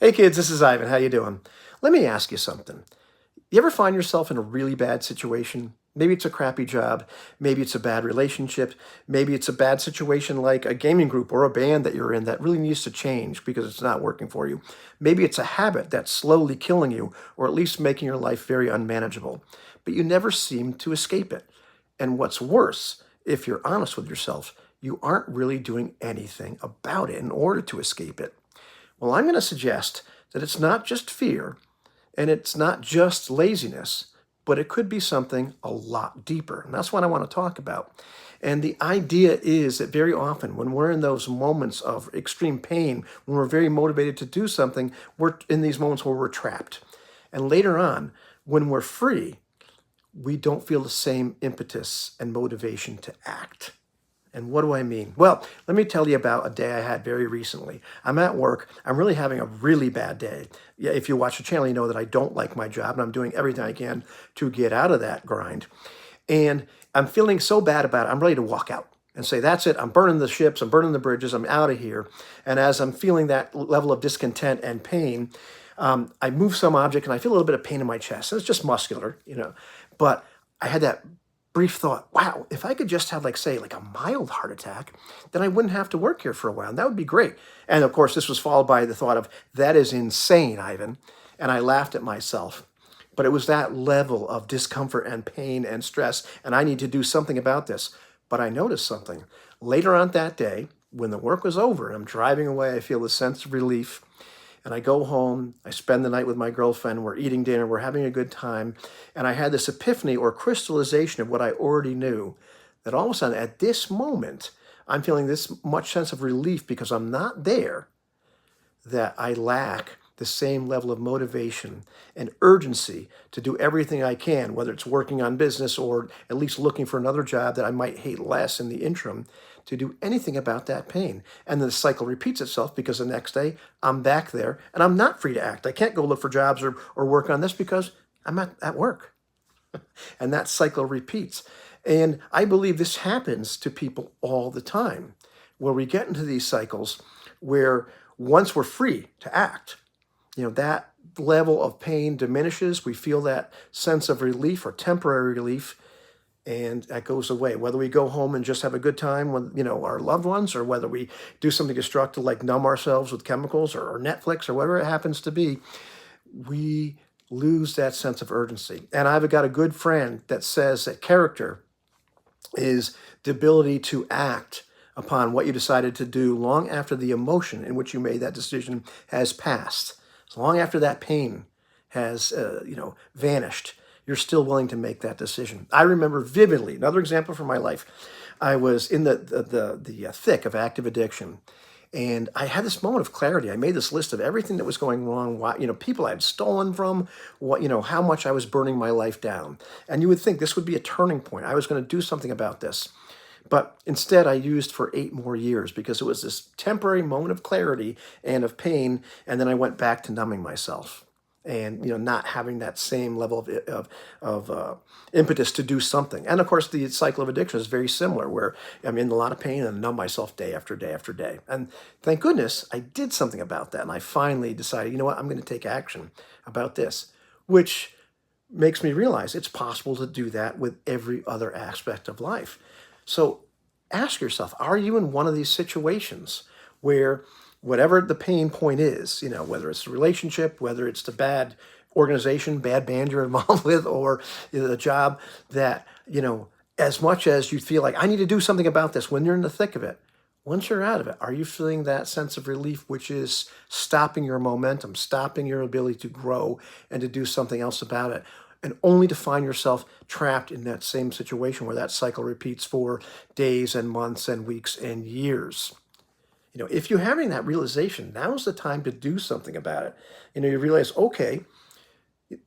Hey kids, this is Ivan. How you doing? Let me ask you something. You ever find yourself in a really bad situation? Maybe it's a crappy job, maybe it's a bad relationship, maybe it's a bad situation like a gaming group or a band that you're in that really needs to change because it's not working for you. Maybe it's a habit that's slowly killing you or at least making your life very unmanageable, but you never seem to escape it. And what's worse, if you're honest with yourself, you aren't really doing anything about it in order to escape it. Well, I'm going to suggest that it's not just fear and it's not just laziness, but it could be something a lot deeper. And that's what I want to talk about. And the idea is that very often when we're in those moments of extreme pain, when we're very motivated to do something, we're in these moments where we're trapped. And later on, when we're free, we don't feel the same impetus and motivation to act. And what do I mean? Well, let me tell you about a day I had very recently. I'm at work. I'm really having a really bad day. Yeah, if you watch the channel, you know that I don't like my job and I'm doing everything I can to get out of that grind. And I'm feeling so bad about it, I'm ready to walk out and say, that's it. I'm burning the ships. I'm burning the bridges. I'm out of here. And as I'm feeling that level of discontent and pain, I move some object and I feel a little bit of pain in my chest. And it's just muscular, but I had that brief thought, wow, if I could just have like a mild heart attack, then I wouldn't have to work here for a while. And that would be great. And of course, this was followed by the thought of, that is insane, Ivan. And I laughed at myself. But it was that level of discomfort and pain and stress. And I need to do something about this. But I noticed something. Later on that day, when the work was over and I'm driving away, I feel a sense of relief. And I go home, I spend the night with my girlfriend, we're eating dinner, we're having a good time. And I had this epiphany or crystallization of what I already knew, that all of a sudden at this moment, I'm feeling this much sense of relief because I'm not there, that I lack the same level of motivation and urgency to do everything I can, whether it's working on business or at least looking for another job that I might hate less in the interim, to do anything about that pain. And then the cycle repeats itself because the next day I'm back there and I'm not free to act. I can't go look for jobs or work on this because I'm at work. And that cycle repeats. And I believe this happens to people all the time, where we get into these cycles where once we're free to act, that level of pain diminishes. We feel that sense of relief or temporary relief, and that goes away. Whether we go home and just have a good time with, our loved ones, or whether we do something destructive like numb ourselves with chemicals or Netflix or whatever it happens to be, we lose that sense of urgency. And I've got a good friend that says that character is the ability to act upon what you decided to do long after the emotion in which you made that decision has passed. As long after that pain has, vanished, you're still willing to make that decision. I remember vividly, another example from my life, I was in the thick of active addiction. And I had this moment of clarity. I made this list of everything that was going wrong, people I had stolen from, how much I was burning my life down. And you would think this would be a turning point. I was going to do something about this. But instead, I used for 8 more years because it was this temporary moment of clarity and of pain. And then I went back to numbing myself and, not having that same level of impetus to do something. And of course, the cycle of addiction is very similar, where I'm in a lot of pain and numb myself day after day after day. And thank goodness I did something about that. And I finally decided, you know what, I'm going to take action about this, which makes me realize it's possible to do that with every other aspect of life. So ask yourself, are you in one of these situations where whatever the pain point is, whether it's a relationship, whether it's the bad organization, bad band you're involved with, or the job that, as much as you feel like I need to do something about this, when you're in the thick of it, once you're out of it, are you feeling that sense of relief, which is stopping your momentum, stopping your ability to grow and to do something else about it? And only to find yourself trapped in that same situation where that cycle repeats for days and months and weeks and years. If you're having that realization, now's the time to do something about it. You realize, okay,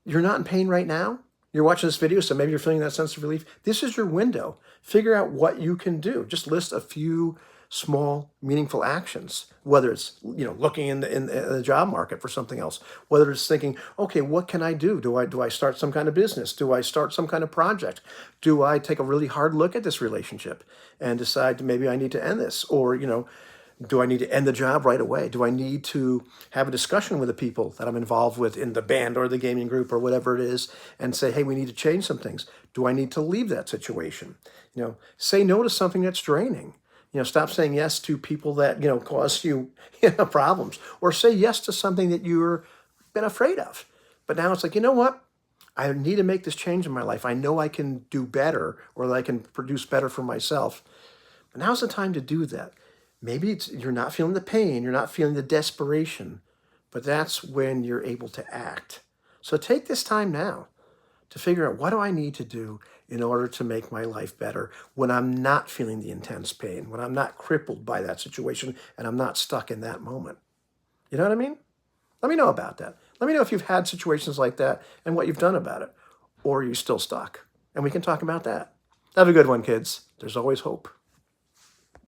you're not in pain right now. You're watching this video, so maybe you're feeling that sense of relief. This is your window. Figure out what you can do. Just list a few small, meaningful actions, whether it's, looking in the job market for something else, whether it's thinking, okay, what can I do? Do I start some kind of business? Do I start some kind of project? Do I take a really hard look at this relationship and decide maybe I need to end this? Or, Do I need to end the job right away? Do I need to have a discussion with the people that I'm involved with in the band or the gaming group or whatever it is and say, hey, we need to change some things? Do I need to leave that situation? Say no to something that's draining. Stop saying yes to people that, cause you, problems, or say yes to something that you've been afraid of. But now it's like, you know what? I need to make this change in my life. I know I can do better, or that I can produce better for myself. But now's the time to do that. Maybe you're not feeling the pain, you're not feeling the desperation, but that's when you're able to act. So take this time now to figure out, what do I need to do in order to make my life better when I'm not feeling the intense pain, when I'm not crippled by that situation, and I'm not stuck in that moment. You know what I mean? Let me know about that. Let me know if you've had situations like that and what you've done about it, or are you still stuck? And we can talk about that. Have a good one, kids. There's always hope.